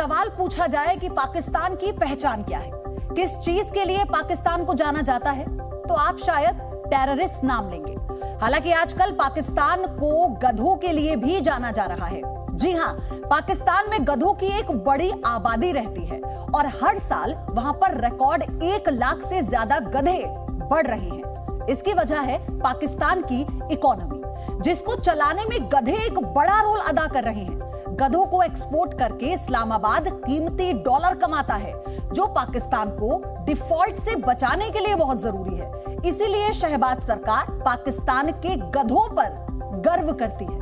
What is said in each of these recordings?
सवाल पूछा जाए कि पाकिस्तान की पहचान क्या है, किस चीज के लिए पाकिस्तान को जाना जाता है, तो आप शायद टेररिस्ट नाम लेंगे। हालांकि आजकल पाकिस्तान को गधों के लिए भी जाना जा रहा है। जी हां, पाकिस्तान में गधों की एक बड़ी आबादी रहती है और हर साल वहां पर रिकॉर्ड 1 लाख से ज्यादा गधे बढ़ रहे हैं। इसकी वजह है पाकिस्तान की इकोनॉमी, जिसको चलाने में गधे एक बड़ा रोल अदा कर रहे हैं। गधों को एक्सपोर्ट करके इस्लामाबाद कीमती डॉलर कमाता है, जो पाकिस्तान को डिफॉल्ट से बचाने के लिए बहुत जरूरी है। इसीलिए शहबाज सरकार पाकिस्तान के गधों पर गर्व करती है।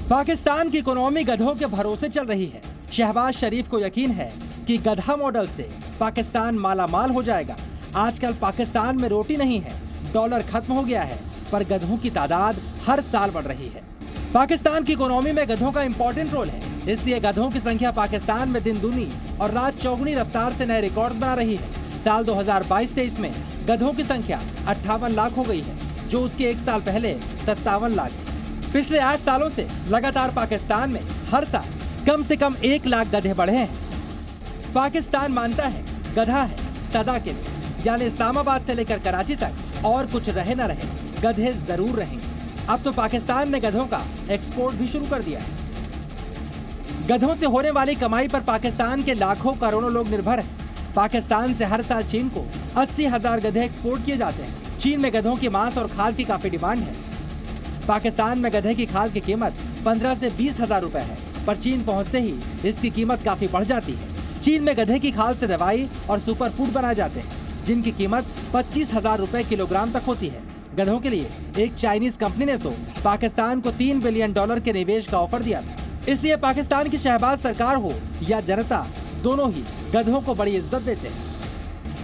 पाकिस्तान की इकोनॉमी गधों के भरोसे चल रही है। शहबाज शरीफ को यकीन है कि गधा मॉडल से पाकिस्तान मालामाल हो जाएगा। आजकल पाकिस्तान में रोटी नहीं है, डॉलर खत्म हो गया है, पर गधों की तादाद हर साल बढ़ रही है। पाकिस्तान की इकोनॉमी में गधों का इंपॉर्टेंट रोल है, इसलिए गधों की संख्या पाकिस्तान में दिन दूनी और रात चौगुनी रफ्तार से नए रिकॉर्ड बना रही है। साल 2022-23 में गधों की संख्या 58 लाख हो गई है, जो उसके 1 साल पहले 57 लाख। पिछले 8 सालों से लगातार पाकिस्तान में हर साल कम से कम 1 लाख गधे बढ़े हैं। पाकिस्तान मानता है गधा है सदा के लिए, यानी इस्लामाबाद से लेकर कराची तक और कुछ रहे न रहे, गधे जरूर रहेंगे। अब तो पाकिस्तान ने गधों का एक्सपोर्ट भी शुरू कर दिया है। गधों से होने वाली कमाई पर पाकिस्तान के लाखों करोड़ों लोग निर्भर हैं। पाकिस्तान से हर साल चीन को 80,000 गधे एक्सपोर्ट किए जाते हैं। चीन में गधों की मांस और खाल की काफी डिमांड है। पाकिस्तान में गधे की खाल की कीमत 15 से 20,000 रुपए है, पर चीन पहुंचते ही इसकी कीमत काफी बढ़ जाती है। चीन में गधे की खाल से दवाई और सुपर फूड बनाए जाते हैं, जिनकी कीमत 25,000 रुपए किलोग्राम तक होती है। गधों के लिए एक चाइनीज कंपनी ने तो पाकिस्तान को $3 बिलियन के निवेश का ऑफर दिया था। इसलिए पाकिस्तान की शहबाज सरकार हो या जनता, दोनों ही गधों को बड़ी इज्जत देते हैं।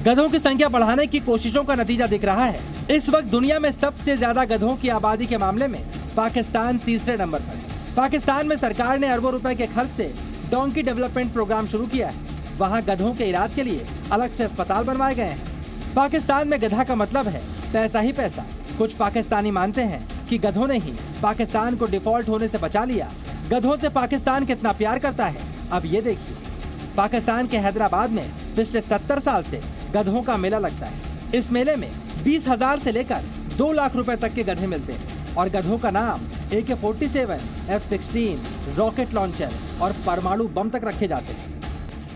गधों की संख्या बढ़ाने की कोशिशों का नतीजा दिख रहा है। इस वक्त दुनिया में सबसे ज्यादा गधों की आबादी के मामले में पाकिस्तान तीसरे नंबर पर है। पाकिस्तान में सरकार ने अरबों रुपए के खर्च से डोंकी डेवलपमेंट प्रोग्राम शुरू किया है। वहाँ गधों के इलाज के लिए अलग से अस्पताल बनवाए गए हैं। पाकिस्तान में गधा का मतलब है पैसा ही पैसा। कुछ पाकिस्तानी मानते हैं कि गधों ने ही पाकिस्तान को डिफॉल्ट होने से बचा लिया। गधों से पाकिस्तान कितना प्यार करता है, अब ये देखिए। पाकिस्तान के हैदराबाद में पिछले 70 साल से गधों का मेला लगता है। इस मेले में 20,000 से लेकर 2 लाख रुपए तक के गधे मिलते हैं और गधों का नाम AK-47, F-16, रॉकेट लॉन्चर और परमाणु बम तक रखे जाते हैं।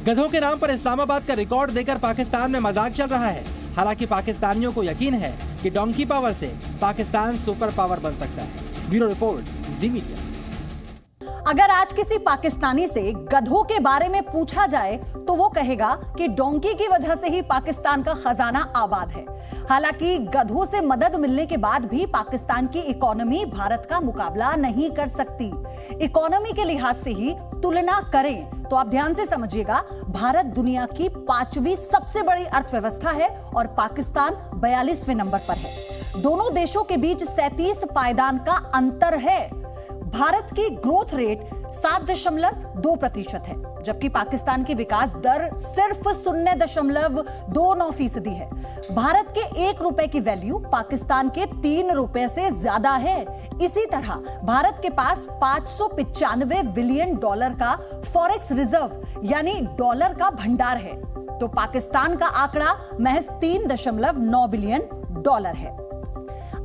गधों के नाम पर इस्लामाबाद का रिकॉर्ड देकर पाकिस्तान में मजाक चल रहा है। हालांकि पाकिस्तानियों को यकीन है कि डोंकी पावर से पाकिस्तान सुपर पावर बन सकता है। ब्यूरो रिपोर्ट, जी मीडिया। अगर आज किसी पाकिस्तानी से गधों के बारे में पूछा जाए तो वो कहेगा कि डोंकी की वजह से ही पाकिस्तान का खजाना आबाद है। हालांकि गधों से मदद मिलने के बाद भी पाकिस्तान की इकोनॉमी भारत का मुकाबला नहीं कर सकती। इकोनॉमी के लिहाज से ही तुलना करें तो आप ध्यान से समझिएगा, भारत दुनिया की 5वीं सबसे बड़ी अर्थव्यवस्था है और पाकिस्तान 42वें नंबर पर है। दोनों देशों के बीच 37 पायदान का अंतर है। भारत की ग्रोथ रेट 7.2% है, जबकि पाकिस्तान की विकास दर सिर्फ 0.29% है। भारत के 1 रुपए की वैल्यू पाकिस्तान के 3 रुपए से ज्यादा है। इसी तरह भारत के पास $595 बिलियन का फॉरेक्स रिजर्व यानी डॉलर का भंडार है, तो पाकिस्तान का आंकड़ा महज $3.9 बिलियन है।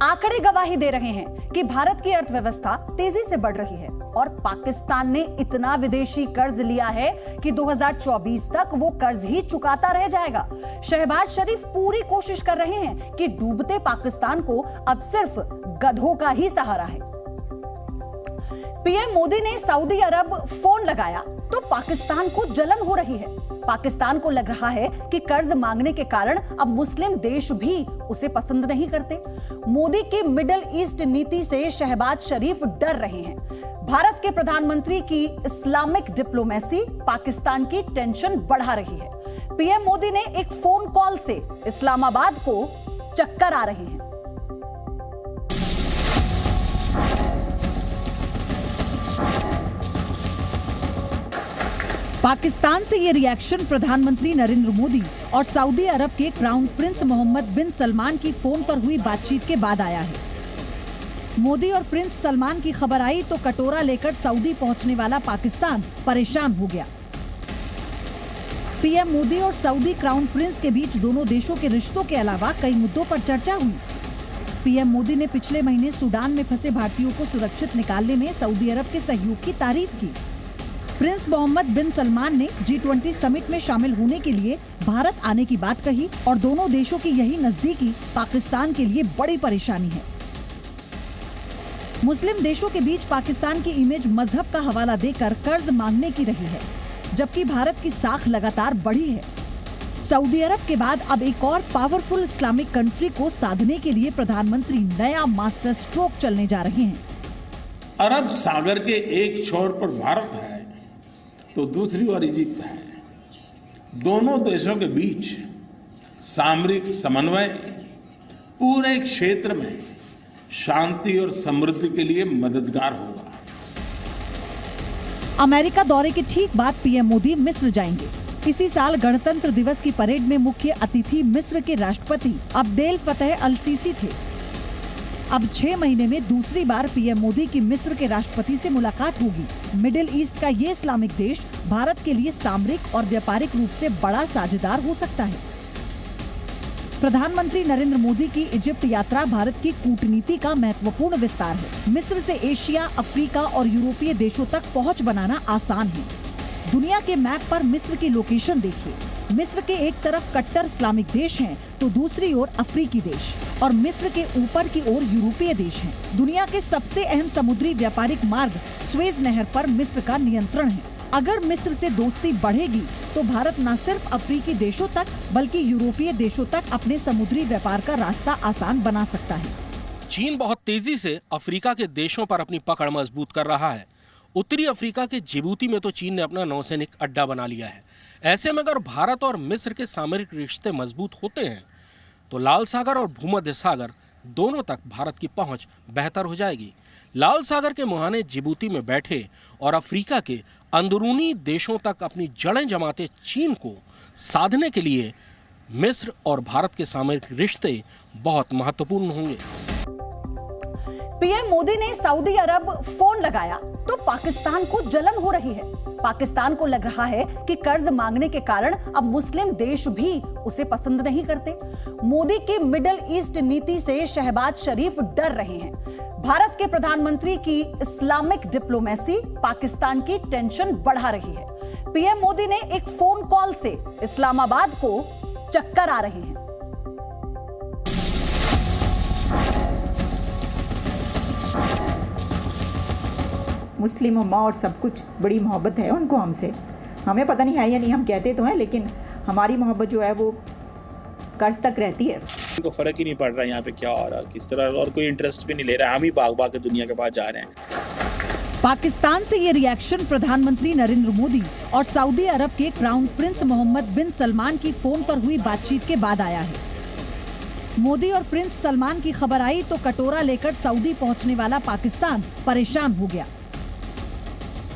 आंकड़े गवाही दे रहे हैं कि भारत की अर्थव्यवस्था तेजी से बढ़ रही है और पाकिस्तान ने इतना विदेशी कर्ज लिया है कि 2024 तक वो कर्ज ही चुकाता रह जाएगा। शहबाज शरीफ पूरी कोशिश कर रहे हैं कि डूबते पाकिस्तान को अब सिर्फ गधों का ही सहारा है। पीएम मोदी ने सऊदी अरब फोन लगाया तो पाकिस्तान को जलन हो रही है। पाकिस्तान को लग रहा है कि कर्ज मांगने के कारण अब मुस्लिम देश भी उसे पसंद नहीं करते। मोदी की मिडिल ईस्ट नीति से शहबाज शरीफ डर रहे हैं। भारत के प्रधानमंत्री की इस्लामिक डिप्लोमेसी पाकिस्तान की टेंशन बढ़ा रही है। पीएम मोदी ने एक फोन कॉल से इस्लामाबाद को चक्कर आ रहे हैं। पाकिस्तान से ये रिएक्शन प्रधानमंत्री नरेंद्र मोदी और सऊदी अरब के क्राउन प्रिंस मोहम्मद बिन सलमान की फोन पर हुई बातचीत के बाद आया है। मोदी और प्रिंस सलमान की खबर आई तो कटोरा लेकर सऊदी पहुंचने वाला पाकिस्तान परेशान हो गया। पीएम मोदी और सऊदी क्राउन प्रिंस के बीच दोनों देशों के रिश्तों के अलावा कई मुद्दों पर चर्चा हुई। पीएम मोदी ने पिछले महीने सूडान में फंसे भारतीयों को सुरक्षित निकालने में सऊदी अरब के सहयोग की तारीफ की। प्रिंस मोहम्मद बिन सलमान ने G20 समिट में शामिल होने के लिए भारत आने की बात कही और दोनों देशों की यही नजदीकी पाकिस्तान के लिए बड़ी परेशानी है। मुस्लिम देशों के बीच पाकिस्तान की इमेज मजहब का हवाला देकर कर्ज मांगने की रही है, जबकि भारत की साख लगातार बढ़ी है। सऊदी अरब के बाद अब एक और पावरफुल इस्लामिक कंट्री को साधने के लिए प्रधानमंत्री नया मास्टर स्ट्रोक चलने जा रहे हैं। अरब सागर के एक छोर पर भारत है तो दूसरी ओर इजिप्ट है। दोनों देशों के बीच सामरिक समन्वय पूरे क्षेत्र में शांति और समृद्धि के लिए मददगार होगा। अमेरिका दौरे के ठीक बाद पीएम मोदी मिस्र जाएंगे। इसी साल गणतंत्र दिवस की परेड में मुख्य अतिथि मिस्र के राष्ट्रपति अब्देल फतेह अल सीसी थे। अब 6 महीने में दूसरी बार पीएम मोदी की मिस्र के राष्ट्रपति से मुलाकात होगी। मिडिल ईस्ट का ये इस्लामिक देश भारत के लिए सामरिक और व्यापारिक रूप से बड़ा साझेदार हो सकता है। प्रधानमंत्री नरेंद्र मोदी की इजिप्ट यात्रा भारत की कूटनीति का महत्वपूर्ण विस्तार है। मिस्र से एशिया, अफ्रीका और यूरोपीय देशों तक पहुंच बनाना आसान है। दुनिया के मैप पर मिस्र की लोकेशन देखिए। मिस्र के एक तरफ कट्टर इस्लामिक देश हैं, तो दूसरी ओर अफ्रीकी देश और मिस्र के ऊपर की ओर यूरोपीय देश हैं। दुनिया के सबसे अहम समुद्री व्यापारिक मार्ग स्वेज नहर पर मिस्र का नियंत्रण है। अगर मिस्र से दोस्ती बढ़ेगी तो भारत न सिर्फ अफ्रीकी देशों तक बल्कि यूरोपीय देशों तक अपने समुद्री व्यापार का रास्ता आसान बना सकता है। चीन बहुत तेजी से अफ्रीका के देशों पर अपनी पकड़ मजबूत कर रहा है। उत्तरी अफ्रीका के जिबूती में तो चीन ने अपना नौसैनिक अड्डा बना लिया है। ऐसे में अगर भारत और मिस्र के सामरिक रिश्ते मजबूत होते हैं तो लाल सागर और भूमध्य सागर दोनों तक भारत की पहुंच बेहतर हो जाएगी। लाल सागर के मुहाने जिबूती में बैठे और अफ्रीका के अंदरूनी देशों तक अपनी जड़ें जमाते चीन को साधने के लिए मिस्र और भारत के सामरिक रिश्ते बहुत महत्वपूर्ण होंगे। पीएम मोदी ने सऊदी अरब फोन लगाया तो पाकिस्तान को जलन हो रही है। पाकिस्तान को लग रहा है कि कर्ज मांगने के कारण अब मुस्लिम देश भी उसे पसंद नहीं करते। मोदी की मिडिल ईस्ट नीति से शहबाज शरीफ डर रहे हैं। भारत के प्रधानमंत्री की इस्लामिक डिप्लोमेसी पाकिस्तान की टेंशन बढ़ा रही है। पीएम मोदी ने एक फोन कॉल से इस्लामाबाद को चक्कर आ रहे हैं। मुस्लिम उम्मा और सब कुछ बड़ी मोहब्बत है उनको हमसे। हमें पता नहीं है या नहीं, हम कहते तो हैं, लेकिन हमारी मोहब्बत जो है वो कर्ज तक रहती है। को फर्क ही नहीं पड़ रहा यहाँ पे क्या हो रहा है, किस तरह, और कोई इंटरेस्ट भी नहीं ले रहा है। हम ही भाग भाग के दुनिया के पास जा रहे हैं। पाकिस्तान से ये रिएक्शन प्रधानमंत्री नरेंद्र मोदी और सऊदी अरब के क्राउन प्रिंस मोहम्मद बिन सलमान की फोन पर हुई बातचीत के बाद आया है। मोदी और प्रिंस सलमान की खबर आई तो कटोरा लेकर सऊदी पहुंचने वाला पाकिस्तान परेशान हो गया।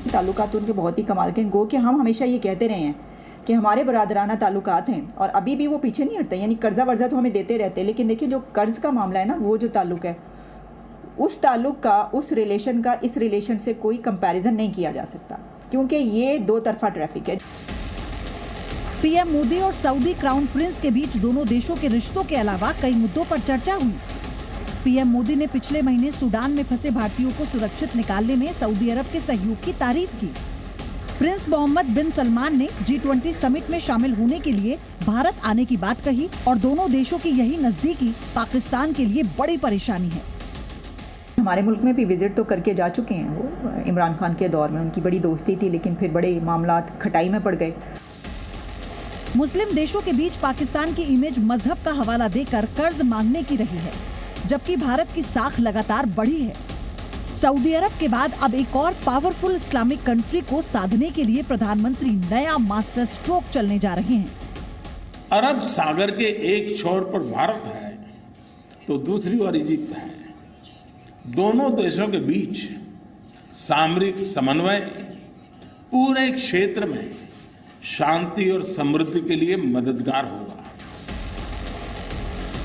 ताल्लुकात उनके बहुत ही कमाल के, गो कि हम हमेशा ये कहते रहे हैं कि हमारे बरादराना ताल्लुकात हैं और अभी भी वो पीछे नहीं हटते। यानी कर्जा वर्जा तो हमें देते रहते, लेकिन देखिए जो कर्ज का मामला है ना, वो जो ताल्लुक है, उस ताल्लुक का, उस रिलेशन का इस रिलेशन से कोई कंपैरिजन नहीं किया जा सकता, क्योंकि ये दो तरफा ट्रैफिक है। पीएम मोदी और सऊदी क्राउन प्रिंस के बीच दोनों देशों के रिश्तों के अलावा कई मुद्दों पर चर्चा हुई। पीएम मोदी ने पिछले महीने सूडान में फंसे भारतीयों को सुरक्षित निकालने में सऊदी अरब के सहयोग की तारीफ की। प्रिंस मोहम्मद बिन सलमान ने G20 समिट में शामिल होने के लिए भारत आने की बात कही और दोनों देशों की यही नजदीकी पाकिस्तान के लिए बड़ी परेशानी है। हमारे मुल्क में भी विजिट तो करके जा चुके हैं वो। इमरान खान के दौर में उनकी बड़ी दोस्ती थी, लेकिन फिर बड़े मामला खटाई में पड़ गए। मुस्लिम देशों के बीच पाकिस्तान की इमेज मजहब का हवाला देकर कर्ज मांगने की रही है, जबकि भारत की साख लगातार बढ़ी है। सऊदी अरब के बाद अब एक और पावरफुल इस्लामिक कंट्री को साधने के लिए प्रधानमंत्री नया मास्टर स्ट्रोक चलने जा रहे हैं। अरब सागर के एक छोर पर भारत है तो दूसरी ओर इजिप्ट है। दोनों देशों के बीच सामरिक समन्वय पूरे क्षेत्र में शांति और समृद्धि के लिए मददगार होगा।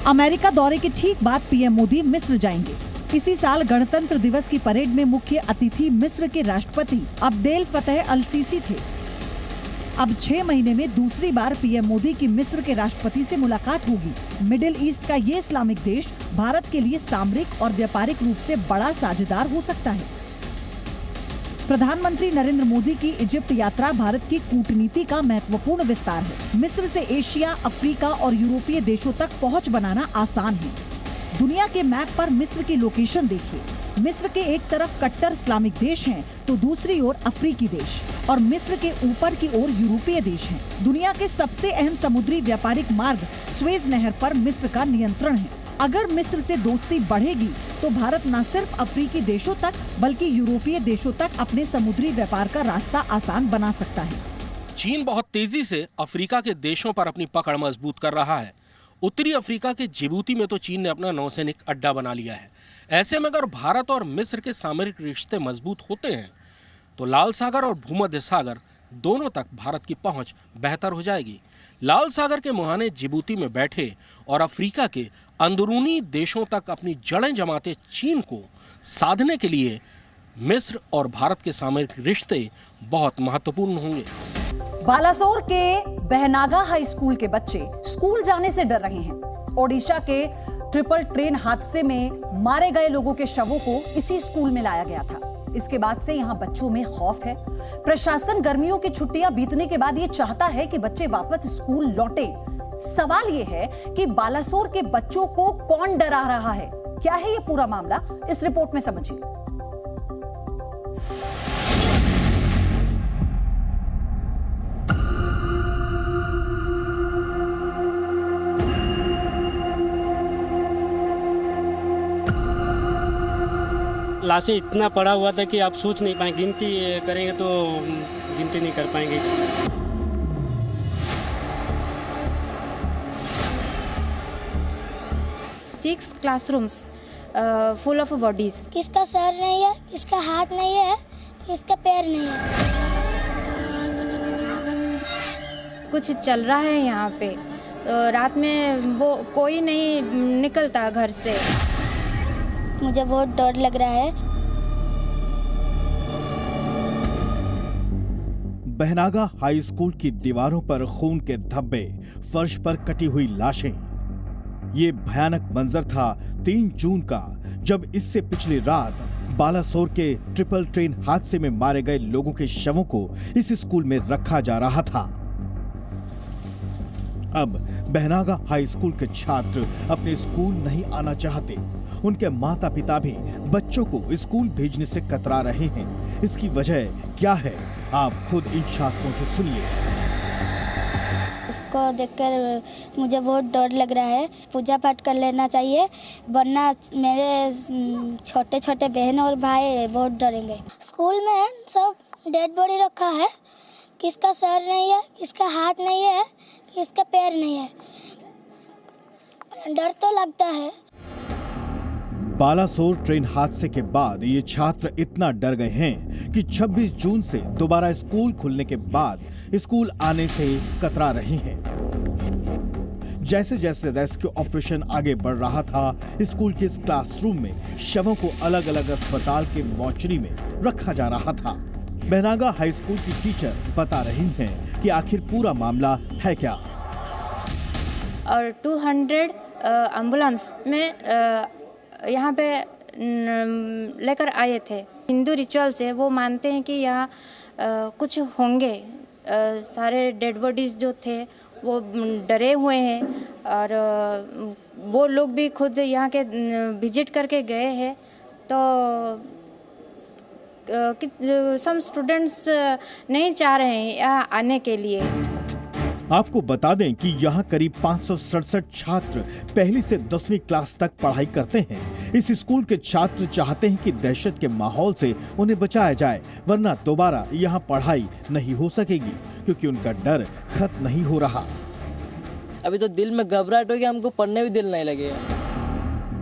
अमेरिका दौरे के ठीक बाद पीएम मोदी मिस्र जाएंगे। इसी साल गणतंत्र दिवस की परेड में मुख्य अतिथि मिस्र के राष्ट्रपति अब्देल फतेह अल सीसी थे। अब 6 महीने में दूसरी बार पीएम मोदी की मिस्र के राष्ट्रपति से मुलाकात होगी। मिडिल ईस्ट का ये इस्लामिक देश भारत के लिए सामरिक और व्यापारिक रूप से बड़ा साझेदार हो सकता है। प्रधानमंत्री नरेंद्र मोदी की इजिप्ट यात्रा भारत की कूटनीति का महत्वपूर्ण विस्तार है। मिस्र से एशिया, अफ्रीका और यूरोपीय देशों तक पहुंच बनाना आसान है। दुनिया के मैप पर मिस्र की लोकेशन देखिए। मिस्र के एक तरफ कट्टर इस्लामिक देश हैं, तो दूसरी ओर अफ्रीकी देश और मिस्र के ऊपर की ओर यूरोपीय देश हैं। दुनिया के सबसे अहम समुद्री व्यापारिक मार्ग स्वेज नहर पर मिस्र का नियंत्रण है। अगर मिस्र से दोस्ती बढ़ेगी तो भारत न सिर्फ अफ्रीकी देशों तक बल्कि यूरोपीय देशों तक अपने समुद्री व्यापार का रास्ता आसान बना सकता है। चीन बहुत तेजी से अफ्रीका के देशों पर अपनी पकड़ मजबूत कर रहा है। उत्तरी अफ्रीका के जिबूती में तो चीन ने अपना नौसैनिक अड्डा बना लिया है। ऐसे में अगर भारत और मिस्र के सामरिक रिश्ते मजबूत होते हैं तो लाल सागर और भूमध्य सागर दोनों तक भारत की पहुंच बेहतर हो जाएगी। लाल सागर के मुहाने जिबूती में बैठे और अफ्रीका के अंदरूनी देशों तक अपनी जड़ें जमाते चीन को साधने के लिए मिस्र और भारत के सामरिक रिश्ते बहुत महत्वपूर्ण होंगे। बालासोर के बहनागा हाई स्कूल के बच्चे स्कूल जाने से डर रहे हैं। ओडिशा के ट्रिपल ट्रेन हादसे में मारे गए लोगों के शवों को इसी स्कूल में लाया गया था। इसके बाद से यहां बच्चों में खौफ है। प्रशासन गर्मियों की छुट्टियां बीतने के बाद ये चाहता है कि बच्चे वापस स्कूल लौटे। सवाल ये है कि बालासोर के बच्चों को कौन डरा रहा है? क्या है ये पूरा मामला? इस रिपोर्ट में समझिए। लाशें इतना पड़ा हुआ था कि आप सोच नहीं पाएंगे। गिनती करेंगे तो गिनती नहीं कर पाएंगे। Six classrooms full of bodies. किसका सर नहीं है, किसका हाथ नहीं है, किसका पैर नहीं है। कुछ चल रहा है यहाँ पे। रात में वो कोई नहीं निकलता घर से। मुझे बहुत डर लग रहा है। बहनागा हाई स्कूल की दीवारों पर खून के धब्बे, फर्श पर कटी हुई लाशें। ये भयानक मंजर था 3 जून का, जब इससे पिछली रात बालासोर के ट्रिपल ट्रेन हादसे में मारे गए लोगों के शवों को इस स्कूल में रखा जा रहा था। अब बहनागा हाई स्कूल के छात्र अपने स्कूल नहीं आना चाहते। उनके माता पिता भी बच्चों को स्कूल भेजने से कतरा रहे हैं। इसकी वजह क्या है, आप खुद इन छात्रों से सुनिए। उसको देखकर मुझे बहुत डर लग रहा है। पूजा पाठ कर लेना चाहिए, वरना मेरे छोटे छोटे बहन और भाई बहुत डरेंगे। स्कूल में सब डेड बॉडी रखा है। किसका सर नहीं है, किसका हाथ नहीं है, किसका पैर नहीं है। डर तो लगता है। बालासोर ट्रेन हादसे के बाद ये छात्र इतना डर गए हैं कि 26 जून से दोबारा स्कूल खुलने के बाद स्कूल आने से कतरा रहे हैं। जैसे जैसे रेस्क्यू ऑपरेशन आगे बढ़ रहा था, स्कूल के इस क्लासरूम में शवों को अलग अलग अस्पताल के मॉर्चरी में रखा जा रहा था। बहनागा हाई स्कूल की टीचर बता रही हैं कि आखिर पूरा मामला है क्या। और 200 एम्बुलेंस में यहाँ पे लेकर आए थे। हिंदू रिचुअल से वो मानते हैं कि यहाँ कुछ होंगे। सारे डेड बॉडीज जो थे वो डरे हुए हैं और वो लोग भी खुद यहाँ के विजिट करके गए हैं। तो सम स्टूडेंट्स नहीं चाह रहे हैं यहाँ आने के लिए। आपको बता दें कि यहाँ करीब 567 छात्र पहली से 10वीं क्लास तक पढ़ाई करते हैं। इस स्कूल के छात्र चाहते हैं कि दहशत के माहौल से उन्हें बचाया जाए, वरना दोबारा यहाँ पढ़ाई नहीं हो सकेगी, क्योंकि उनका डर खत्म नहीं हो रहा। अभी तो दिल में घबराहट हो गया, हमको पढ़ने भी दिल नहीं लगेगा।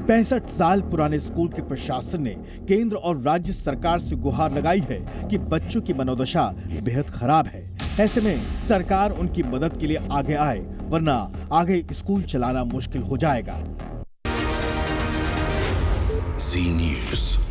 65 साल पुराने स्कूल के प्रशासन ने केंद्र और राज्य सरकार से गुहार लगाई है कि बच्चों की मनोदशा बेहद खराब है। ऐसे में सरकार उनकी मदद के लिए आगे आए, वरना आगे स्कूल चलाना मुश्किल हो जाएगा। जी न्यूज।